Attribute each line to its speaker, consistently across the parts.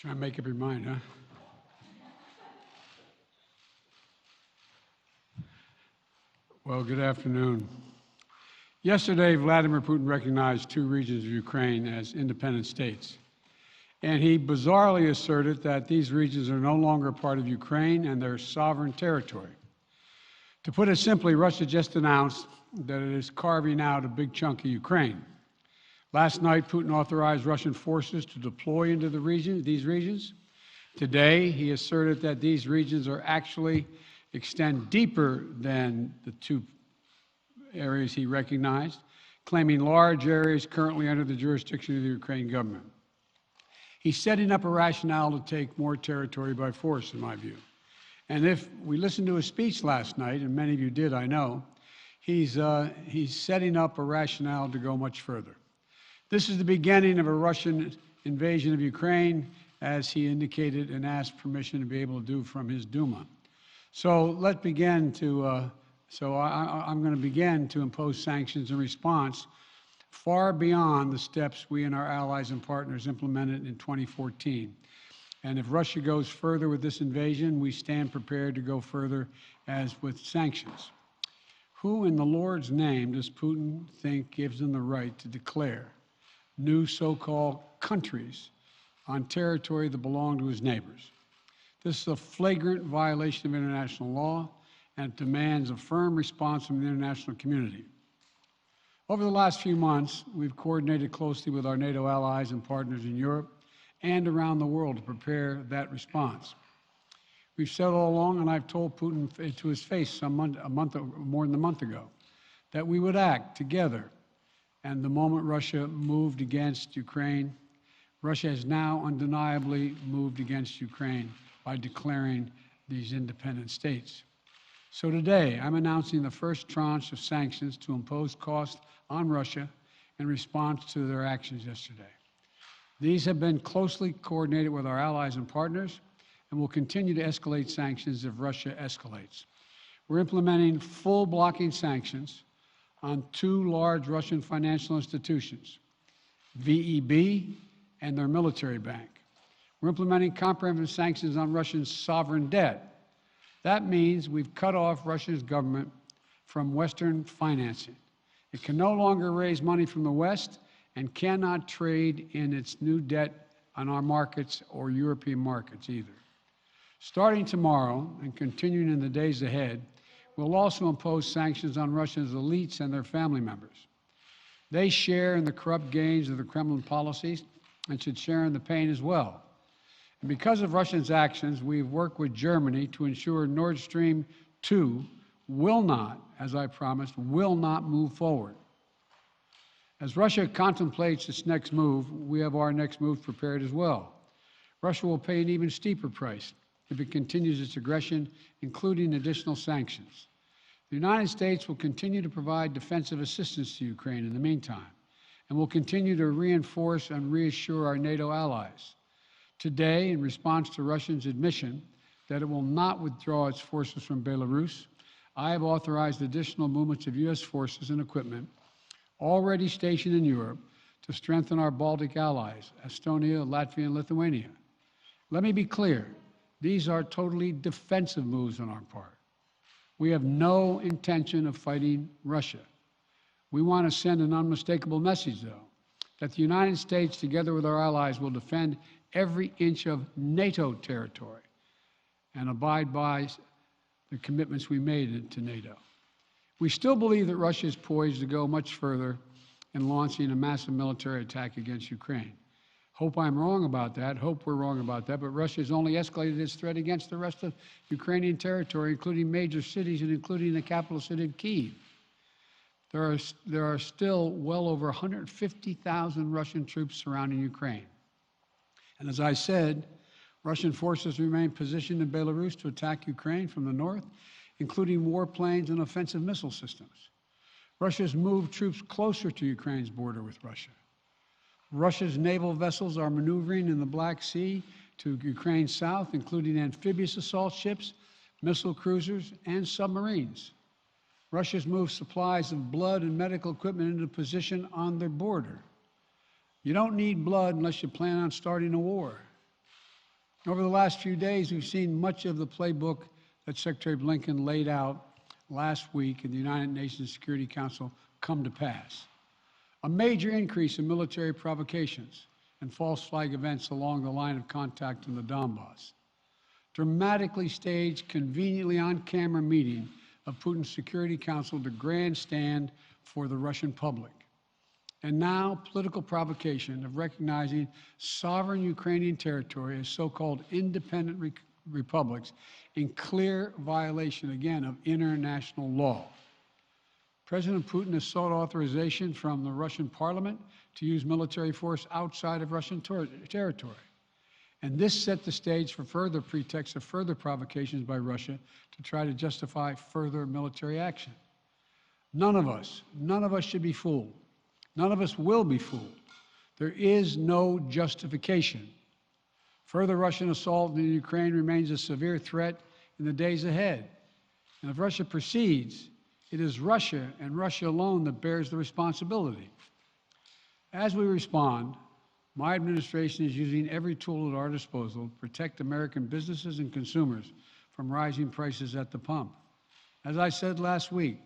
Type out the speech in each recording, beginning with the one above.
Speaker 1: Try and make up your mind, huh? Well, good afternoon. Yesterday, Vladimir Putin recognized two regions of Ukraine as independent states. And he bizarrely asserted that these regions are no longer part of Ukraine and their sovereign territory. To put it simply, Russia just announced that it is carving out a big chunk of Ukraine. Last night, Putin authorized Russian forces to deploy into these regions. Today, he asserted that these regions are actually extend deeper than the two areas he recognized, claiming large areas currently under the jurisdiction of the Ukrainian government. He's setting up a rationale to take more territory by force, in my view. And if we listened to his speech last night, and many of you did, I know, he's setting up a rationale to go much further. This is the beginning of a Russian invasion of Ukraine, as he indicated and asked permission to be able to do from his Duma. So let's begin to, I'm going to begin to impose sanctions in response far beyond the steps we and our allies and partners implemented in 2014. And if Russia goes further with this invasion, we stand prepared to go further as with sanctions. Who in the Lord's name does Putin think gives him the right to declare new so-called countries on territory that belong to his neighbors? This is a flagrant violation of international law, and it demands a firm response from the international community. Over the last few months, we've coordinated closely with our NATO allies and partners in Europe and around the world to prepare that response. We've said all along, and I've told Putin to his face more than a month ago, that we would act together. And the moment Russia moved against Ukraine, Russia has now undeniably moved against Ukraine by declaring these independent states. So today, I'm announcing the first tranche of sanctions to impose costs on Russia in response to their actions yesterday. These have been closely coordinated with our allies and partners, and will continue to escalate sanctions if Russia escalates. We're implementing full blocking sanctions on two large Russian financial institutions, VEB and their military bank. We're implementing comprehensive sanctions on Russia's sovereign debt. That means we've cut off Russia's government from Western financing. It can no longer raise money from the West and cannot trade in its new debt on our markets or European markets either. Starting tomorrow and continuing in the days ahead, we'll also impose sanctions on Russia's elites and their family members. They share in the corrupt gains of the Kremlin policies and should share in the pain as well. And because of Russia's actions, we've worked with Germany to ensure Nord Stream 2 will not, as I promised, will not move forward. As Russia contemplates its next move, we have our next move prepared as well. Russia will pay an even steeper price if it continues its aggression, including additional sanctions. The United States will continue to provide defensive assistance to Ukraine in the meantime, and will continue to reinforce and reassure our NATO allies. Today, in response to Russia's admission that it will not withdraw its forces from Belarus, I have authorized additional movements of U.S. forces and equipment already stationed in Europe to strengthen our Baltic allies, Estonia, Latvia, and Lithuania. Let me be clear, these are totally defensive moves on our part. We have no intention of fighting Russia. We want to send an unmistakable message, though, that the United States, together with our allies, will defend every inch of NATO territory and abide by the commitments we made to NATO. We still believe that Russia is poised to go much further in launching a massive military attack against Ukraine. Hope I'm wrong about that, hope we're wrong about that, but Russia has only escalated its threat against the rest of Ukrainian territory, including major cities and including the capital city of Kyiv. There are still well over 150,000 Russian troops surrounding Ukraine. And as I said, Russian forces remain positioned in Belarus to attack Ukraine from the north, including warplanes and offensive missile systems. Russia has moved troops closer to Ukraine's border with Russia. Russia's naval vessels are maneuvering in the Black Sea to Ukraine's south, including amphibious assault ships, missile cruisers, and submarines. Russia's moved supplies of blood and medical equipment into position on their border. You don't need blood unless you plan on starting a war. Over the last few days, we've seen much of the playbook that Secretary Blinken laid out last week in the United Nations Security Council come to pass. A major increase in military provocations and false flag events along the line of contact in the Donbass. Dramatically staged, conveniently on-camera meeting of Putin's Security Council to grandstand for the Russian public. And now, political provocation of recognizing sovereign Ukrainian territory as so-called independent republics in clear violation, again, of international law. President Putin has sought authorization from the Russian parliament to use military force outside of Russian territory. And this set the stage for further pretexts of further provocations by Russia to try to justify further military action. None of us should be fooled. None of us will be fooled. There is no justification. Further Russian assault in Ukraine remains a severe threat in the days ahead. And if Russia proceeds, it is Russia and Russia alone that bears the responsibility. As we respond, my administration is using every tool at our disposal to protect American businesses and consumers from rising prices at the pump. As I said last week,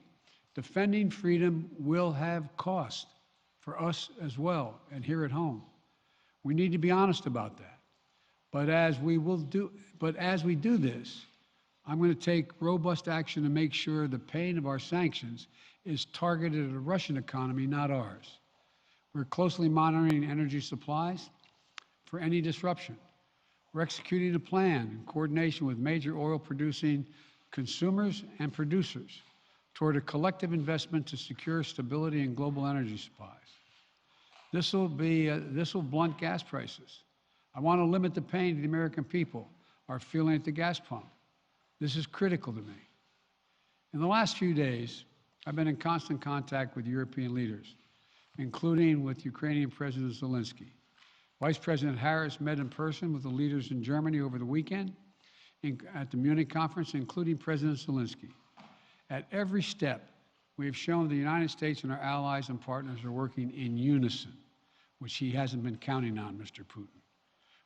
Speaker 1: defending freedom will have cost for us as well and here at home. We need to be honest about that. But as we do this, I'm going to take robust action to make sure the pain of our sanctions is targeted at the Russian economy, not ours. We're closely monitoring energy supplies for any disruption. We're executing a plan in coordination with major oil-producing consumers and producers toward a collective investment to secure stability in global energy supplies. This will blunt gas prices. I want to limit the pain the American people are feeling at the gas pump. This is critical to me. In the last few days, I've been in constant contact with European leaders, including with Ukrainian President Zelensky. Vice President Harris met in person with the leaders in Germany over the weekend at the Munich conference, including President Zelensky. At every step, we have shown the United States and our allies and partners are working in unison, which he hasn't been counting on, Mr. Putin.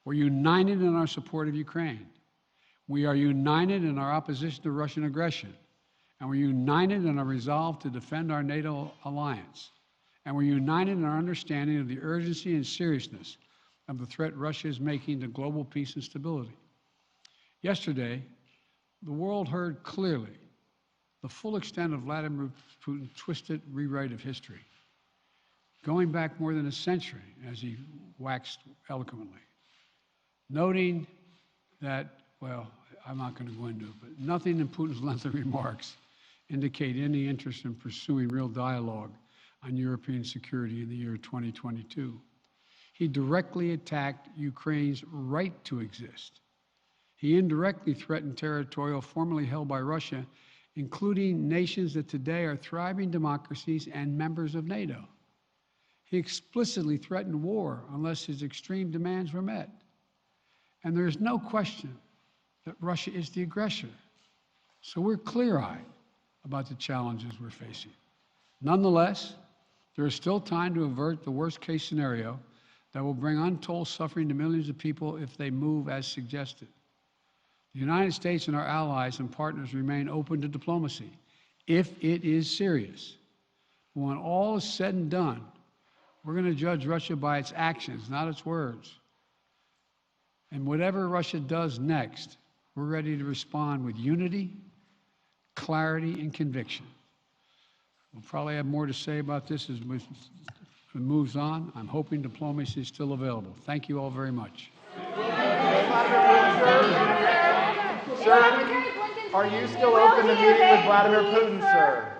Speaker 1: We're united in our support of Ukraine. We are united in our opposition to Russian aggression. And we're united in our resolve to defend our NATO alliance. And we're united in our understanding of the urgency and seriousness of the threat Russia is making to global peace and stability. Yesterday, the world heard clearly the full extent of Vladimir Putin's twisted rewrite of history, going back more than a century, as he waxed eloquently, noting that, well, I'm not going to go into it, but nothing in Putin's lengthy remarks indicate any interest in pursuing real dialogue on European security in the year 2022. He directly attacked Ukraine's right to exist. He indirectly threatened territory formerly held by Russia, including nations that today are thriving democracies and members of NATO. He explicitly threatened war unless his extreme demands were met. And there is no question that Russia is the aggressor. So we're clear-eyed about the challenges we're facing. Nonetheless, there is still time to avert the worst-case scenario that will bring untold suffering to millions of people if they move as suggested. The United States and our allies and partners remain open to diplomacy if it is serious. But when all is said and done, we're going to judge Russia by its actions, not its words. And whatever Russia does next, we're ready to respond with unity, clarity, and conviction. We'll probably have more to say about this as it moves on. I'm hoping diplomacy is still available. Thank you all very much.
Speaker 2: Sir, are you still open to meeting with Vladimir Putin, sir?